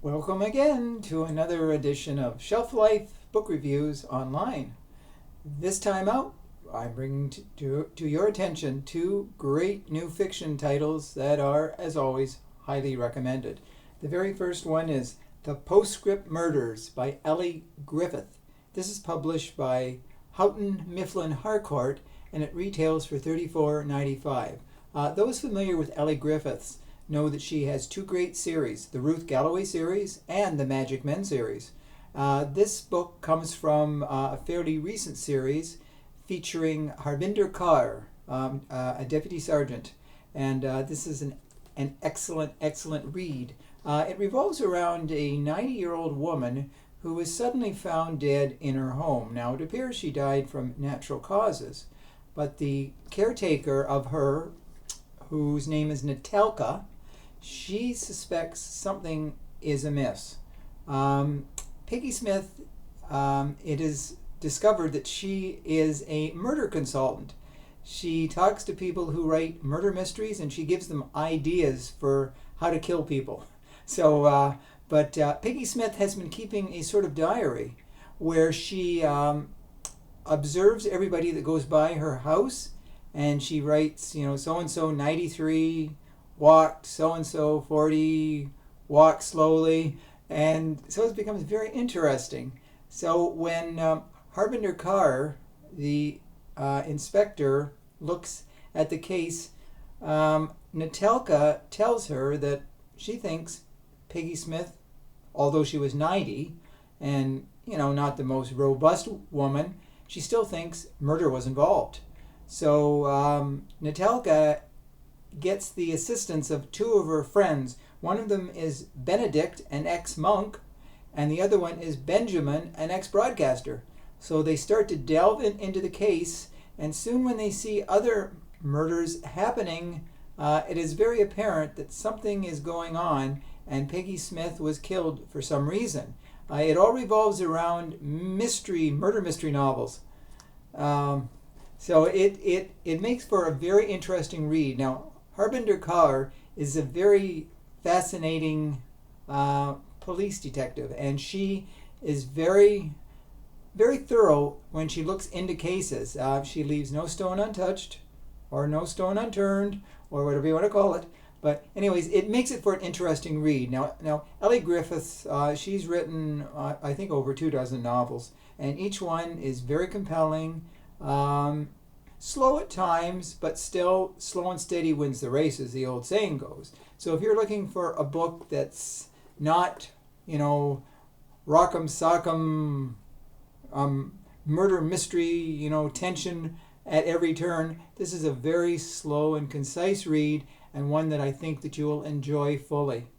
Welcome again to another edition of Shelf Life Book Reviews Online. This time out, I'm bringing to your attention two great new fiction titles that are, as always, highly recommended. The very first one is The Postscript Murders by ELLY Griffith. This is published by Houghton Mifflin Harcourt, and it retails for $34.95. Those familiar with ELLY Griffiths know that she has two great series, the Ruth Galloway series and the Magic Men series. This book comes from a fairly recent series featuring Harbinder Kaur, a deputy sergeant, and this is an excellent read. It revolves around a 90-year-old woman who is suddenly found dead in her home. Now, it appears she died from natural causes, but the caretaker of her, whose name is Natalka, she suspects something is amiss. Peggy Smith, it is discovered that she is a murder consultant. She talks to people who write murder mysteries, and she gives them ideas for how to kill people. But Peggy Smith has been keeping a sort of diary where she observes everybody that goes by her house, and she writes, so-and-so 93, walked, so-and-so 40, walked slowly, and so it becomes very interesting. So when Harbinder Kaur, the inspector, looks at the case, Natalka tells her that she thinks Peggy Smith, although she was 90 and not the most robust woman, she still thinks murder was involved. So Natalka gets the assistance of two of her friends. One of them is Benedict, an ex-monk, and the other one is Benjamin, an ex-broadcaster. So they start to delve into the case, and soon when they see other murders happening, it is very apparent that something is going on, and Peggy Smith was killed for some reason. It all revolves around murder mystery novels. So it makes for a very interesting read. Now, Harbinder Kaur is a very fascinating police detective, and she is very, very thorough when she looks into cases. She leaves no stone untouched, or no stone unturned, or whatever you want to call it. But anyways, it makes it for an interesting read. Now ELLY Griffiths, she's written, I think, over 24 novels, and each one is very compelling. Slow at times, but still slow and steady wins the race, as the old saying goes. So if you're looking for a book that's not, rock'em sock'em, murder mystery, tension at every turn, this is a very slow and concise read, and one that I think that you will enjoy fully.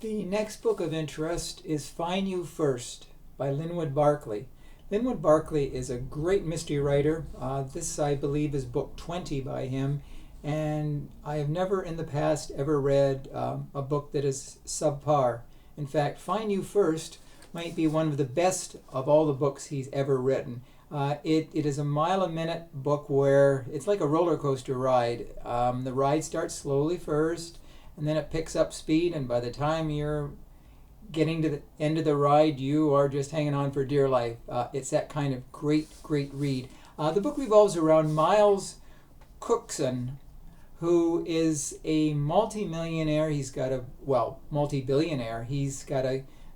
The next book of interest is Find You First by BARCLAY. BARCLAY is a great mystery writer. This, I believe, is book 20 by him, and I have never in the past ever read a book that is subpar. In fact, Find You First might be one of the best of all the books he's ever written. It is a mile-a-minute book where it's like a roller coaster ride. The ride starts slowly first, and then it picks up speed, and by the time you're getting to the end of the ride, you are just hanging on for dear life. It's that kind of great read. The book revolves around Miles Cookson, who is a multi-billionaire. He's got a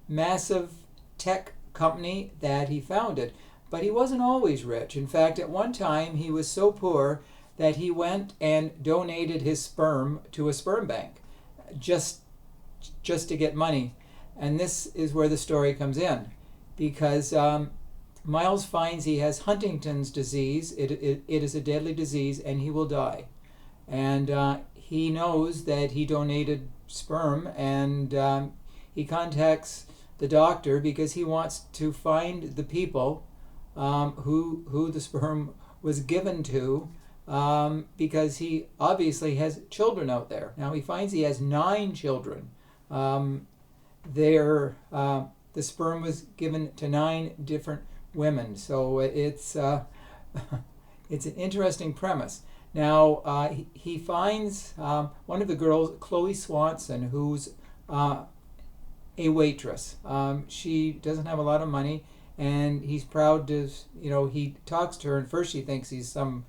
massive tech company that he founded, but he wasn't always rich. In fact, at one time he was so poor that he went and donated his sperm to a sperm bank just to get money. And this is where the story comes in, because Miles finds he has Huntington's disease. It is a deadly disease, and he will die. And he knows that he donated sperm, and he contacts the doctor because he wants to find the people who the sperm was given to, because he obviously has children out there. Now he finds he has 9 children. The sperm was given to 9 different women, so it's an interesting premise. Now he finds one of the girls, Chloe Swanson, who's a waitress. She doesn't have a lot of money, and he's proud to, he talks to her, and first she thinks he's some,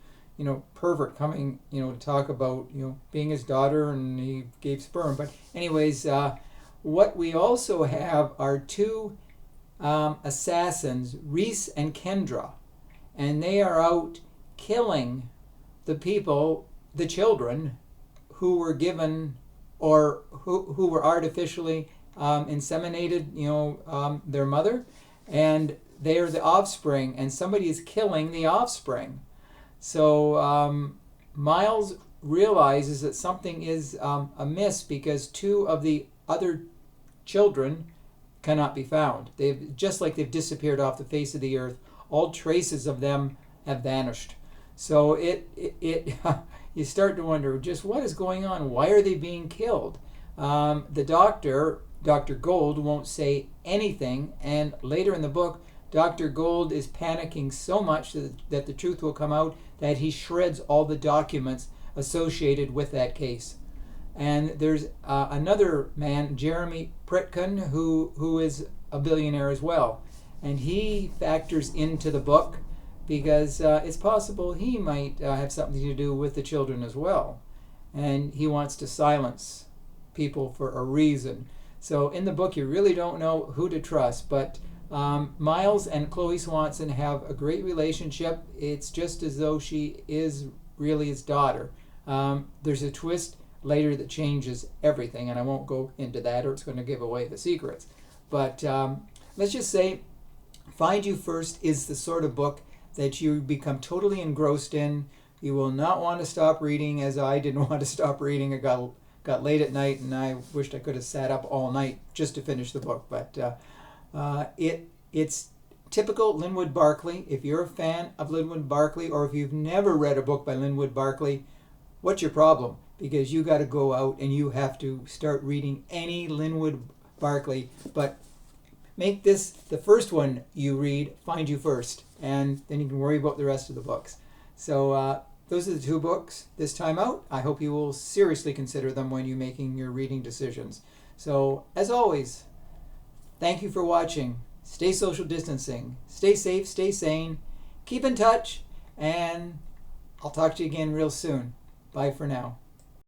pervert coming, to talk about, being his daughter, and he gave sperm. But anyways, what we also have are two assassins, Reese and Kendra, and they are out killing the people, the children, who were given or who were artificially inseminated, their mother, and they are the offspring, and somebody is killing the offspring. So Miles realizes that something is amiss because two of the other children cannot be found. They've disappeared off the face of the earth. All traces of them have vanished. So you start to wonder just what is going on. Why are they being killed? The doctor, Dr. Gold, won't say anything, and later in the book, Dr. Gold is panicking so much that the truth will come out that he shreds all the documents associated with that case. And there's another man, Jeremy Pritkin, who is a billionaire as well. And he factors into the book because it's possible he might have something to do with the children as well. And he wants to silence people for a reason. So in the book, you really don't know who to trust, but Miles and Chloe Swanson have a great relationship. It's just as though she is really his daughter. There's a twist later that changes everything, and I won't go into that or it's going to give away the secrets. But let's just say Find You First is the sort of book that you become totally engrossed in. You will not want to stop reading, as I didn't want to stop reading. It got late at night, and I wished I could have sat up all night just to finish the book. But it's typical Linwood Barclay. If you're a fan of Linwood Barclay, or if you've never read a book by Linwood Barclay, what's your problem? Because you got to go out and you have to start reading any Linwood Barclay. But make this the first one you read, Find You First, and then you can worry about the rest of the books. So those are the two books this time out. I hope you will seriously consider them when you're making your reading decisions. So as always, thank you for watching. Stay social distancing. Stay safe, stay sane. Keep in touch, and I'll talk to you again real soon. Bye for now.